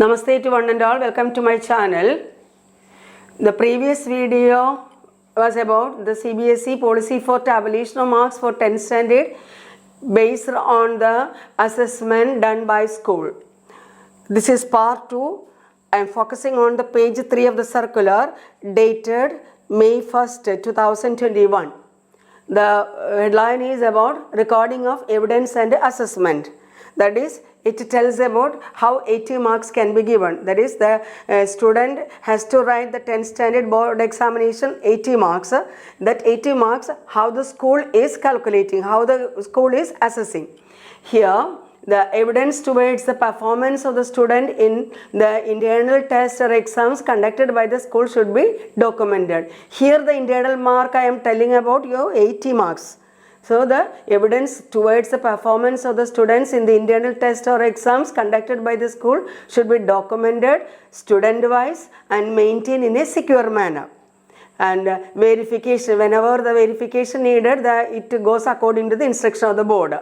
Namaste to one and all, welcome to my channel. The previous video was about the CBSE policy for tabulation of marks for 10th standard based on the assessment done by school. This is part 2. I am focusing on the page 3 of the circular dated May 1st, 2021. The headline is about recording of evidence and assessment. That is, it tells about how 80 marks can be given. That is, the student has to write the 10th standard board examination 80 marks. That 80 marks, how the school is calculating, how the school is assessing. Here, the evidence towards the performance of the student in the internal test or exams conducted by the school should be documented. Here, the internal mark I am telling about your 80 marks. So, the evidence towards the performance of the students in the internal test or exams conducted by the school should be documented student-wise and maintained in a secure manner. And verification, whenever the verification needed, it goes according to the instruction of the board.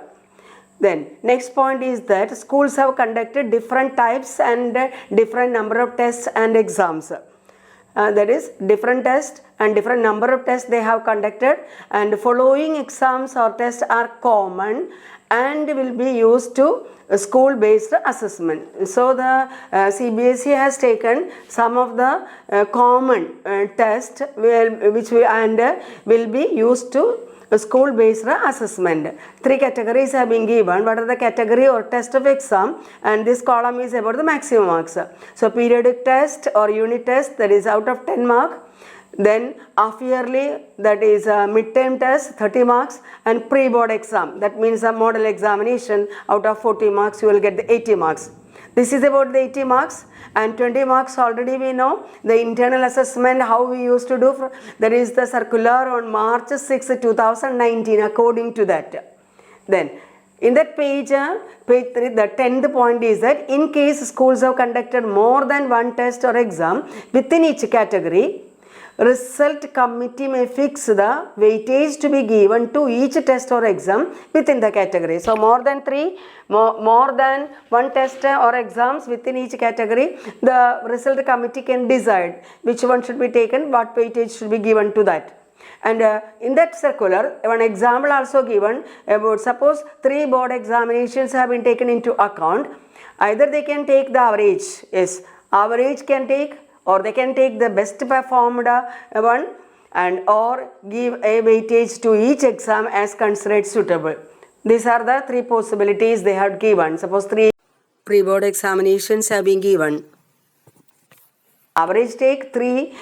Then, next point is that schools have conducted different types and different number of tests and exams. That is, different tests and different number of tests they have conducted, and following exams or tests are common and will be used to school-based assessment. So, the CBSE has taken some of the common tests which will be used to school-based assessment. 3 categories have been given. What are the category or test of exam? And this column is about the maximum marks. So, periodic test or unit test, that is out of 10 marks. Then half yearly, that is midterm test 30 marks, and pre-board exam, that means a model examination, out of 40 marks you will get the 80 marks. This is about the 80 marks, and 20 marks already we know. The internal assessment, how we used to do, that is the circular on March 6, 2019, according to that. Then in that page 3, the 10th point is that in case schools have conducted more than one test or exam within each category, result committee may fix the weightage to be given to each test or exam within the category. So, more than one test or exams within each category, the result committee can decide which one should be taken, what weightage should be given to that. And in that circular, one example also given about, suppose 3 board examinations have been taken into account. Either they can take the average, yes, average can take, or they can take the best performed one, and or give a weightage to each exam as considered suitable. These are the 3 possibilities they have given. Suppose 3 pre-board examinations have been given. Average take 3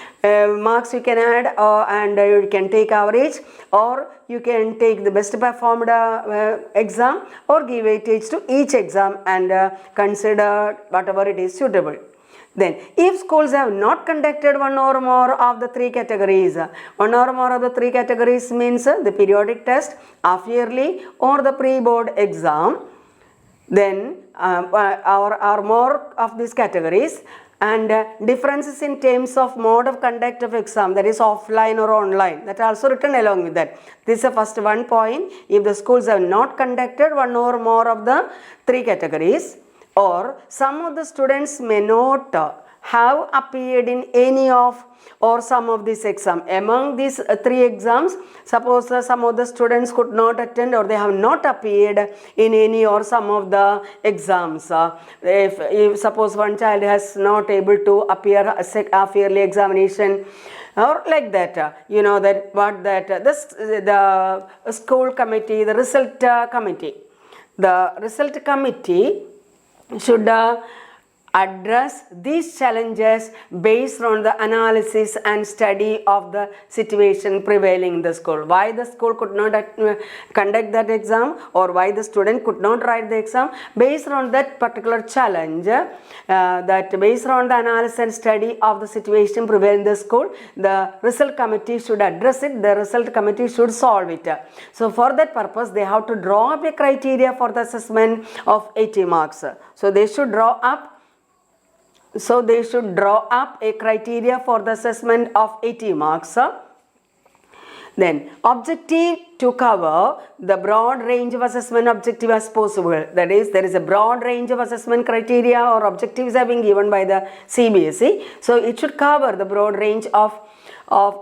marks you can add, and you can take average, or you can take the best performed exam, or give weightage to each exam and consider whatever it is suitable. Then, if schools have not conducted one or more of the 3 categories, one or more of the 3 categories means the periodic test, half yearly, or the pre-board exam, then or more of these categories, and differences in terms of mode of conduct of exam, that is offline or online, that also written along with that. This is the first one point. If the schools have not conducted one or more of the 3 categories, or some of the students may not have appeared in any of or some of these exams. Among these 3 exams, suppose some of the students could not attend, or they have not appeared in any or some of the exams. If suppose one child has not able to appear a half-yearly examination, or like that, you know that what that the school committee, the result committee should address these challenges based on the analysis and study of the situation prevailing in the school. Why the school could not conduct that exam, or why the student could not write the exam, based on that particular challenge, that based on the analysis and study of the situation prevailing in the school, the result committee should address it, the result committee should solve it. So, for that purpose, they have to draw up a criteria for the assessment of 80 marks. So, they should draw up a criteria for the assessment of 80 marks. Then objective to cover the broad range of assessment objective as possible. That is, there is a broad range of assessment criteria or objectives have been given by the CBSE. So it should cover the broad range of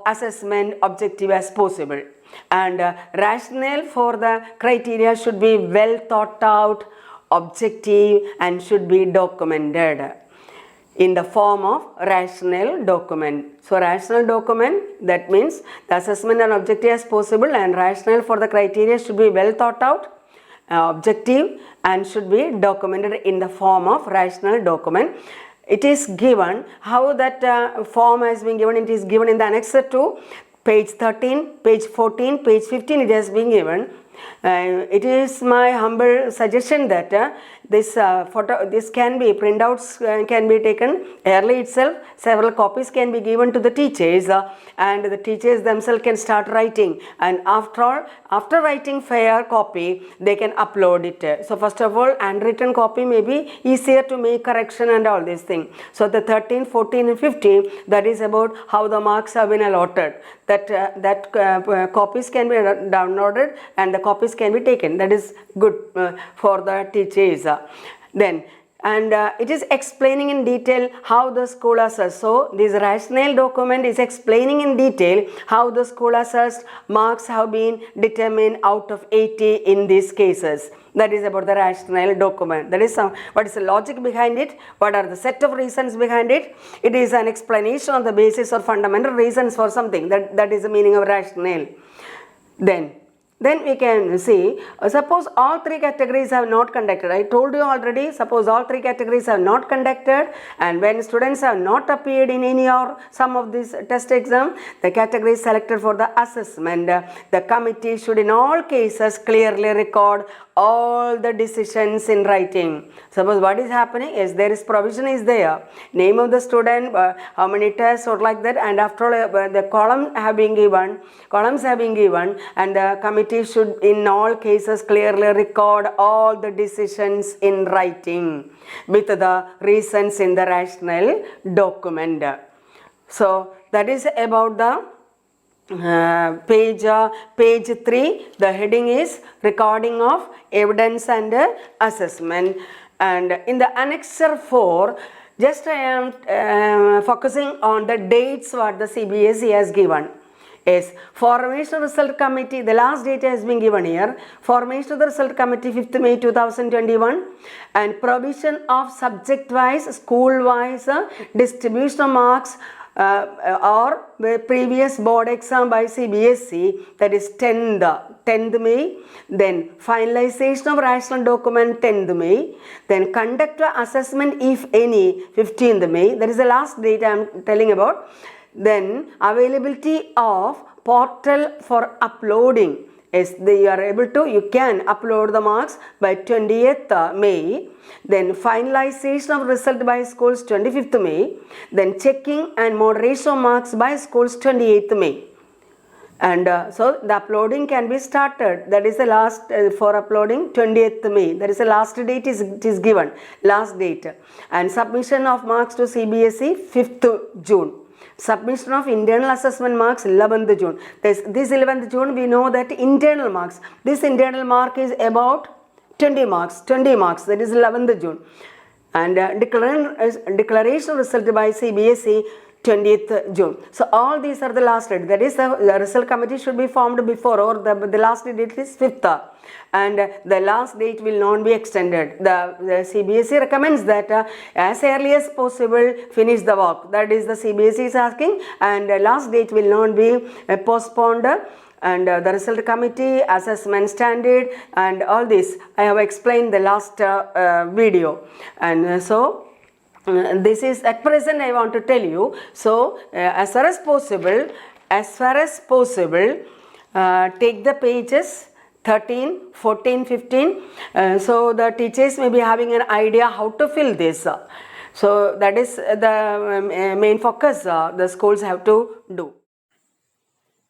assessment objective as possible. And rationale for the criteria should be well thought out, objective, and should be documented in the form of rational document. So rational document, that means the assessment and objective as possible, and rationale for the criteria should be well thought out, objective, and should be documented in the form of rational document. It is given, how that form has been given, it is given in the annexure to page 13, page 14, page 15 it has been given. It is my humble suggestion that this can be printouts can be taken early itself. Several copies can be given to the teachers and the teachers themselves can start writing, and after writing fair copy they can upload it. So first of all, handwritten copy may be easier to make correction and all these things. So the 13, 14 and 15, that is about how the marks have been allotted. That copies can be downloaded and the copies can be taken. That is good for the teachers. Then it is explaining in detail how the school assessed. So this rationale document is explaining in detail how the school assessed marks have been determined out of 80 in these cases. That is about the rationale document. That is what is the logic behind it, what are the set of reasons behind it. It is an explanation on the basis or fundamental reasons for something. That is the meaning of rationale. Then we can see, suppose all three categories have not conducted. I told you already, suppose all three categories have not conducted, and when students have not appeared in any or some of these test exam, the category selected for the assessment, the committee should in all cases clearly record all the decisions in writing. Suppose what is happening is there is provision is there, name of the student, how many tests or like that, and after all the columns have been given, and the committee should in all cases clearly record all the decisions in writing with the reasons in the rationale document. So that is about the page 3. The heading is recording of evidence and assessment, and in the annexure 4 just I am focusing on the dates what the CBSE has given. Is formation result committee, the last date has been given here. Formation of the result committee 5th May 2021, and provision of subject wise, school wise distribution of marks or the previous board exam by CBSE, that is 10th May, then finalization of rational document 10th May, then conduct assessment if any 15th May, that is the last date I am telling about. Then availability of portal for uploading is you can upload the marks by 20th May, then finalization of result by schools 25th May, then checking and moderation of marks by schools 28th May. And so the uploading can be started. That is the last for uploading 20th May. That is the last date is given, last date. And submission of marks to CBSE 5th June. Submission of internal assessment marks 11th June. This 11th June we know that internal marks. This internal mark is about 20 marks. That is 11th June. And declaration result by CBSE 20th June. So all these are the last date. That is the result committee should be formed before, or the last date is 5th. And the last date will not be extended. The CBSE recommends that as early as possible finish the work. That is the CBSE is asking, and last date will not be postponed. And the result committee, assessment standard, and all this I have explained the last video. And so this is at present I want to tell you. So as far as possible, take the pages 13, 14, 15. So the teachers may be having an idea how to fill this. So that is the main focus the schools have to do.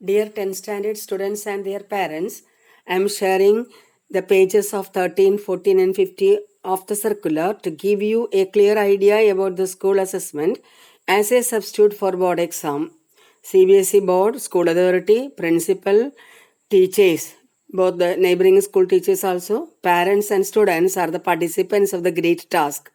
Dear 10th standard students and their parents, I am sharing the pages of 13, 14 and 15 of the circular to give you a clear idea about the school assessment as a substitute for board exam. CBSE board, school authority, principal, teachers, both the neighboring school teachers also, parents and students are the participants of the great task.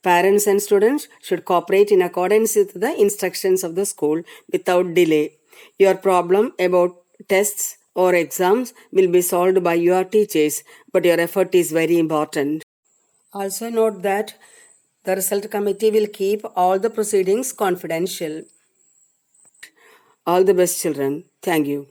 Parents and students should cooperate in accordance with the instructions of the school without delay. Your problem about tests or exams will be solved by your teachers, but your effort is very important. Also note that the result committee will keep all the proceedings confidential. All the best, children. Thank you.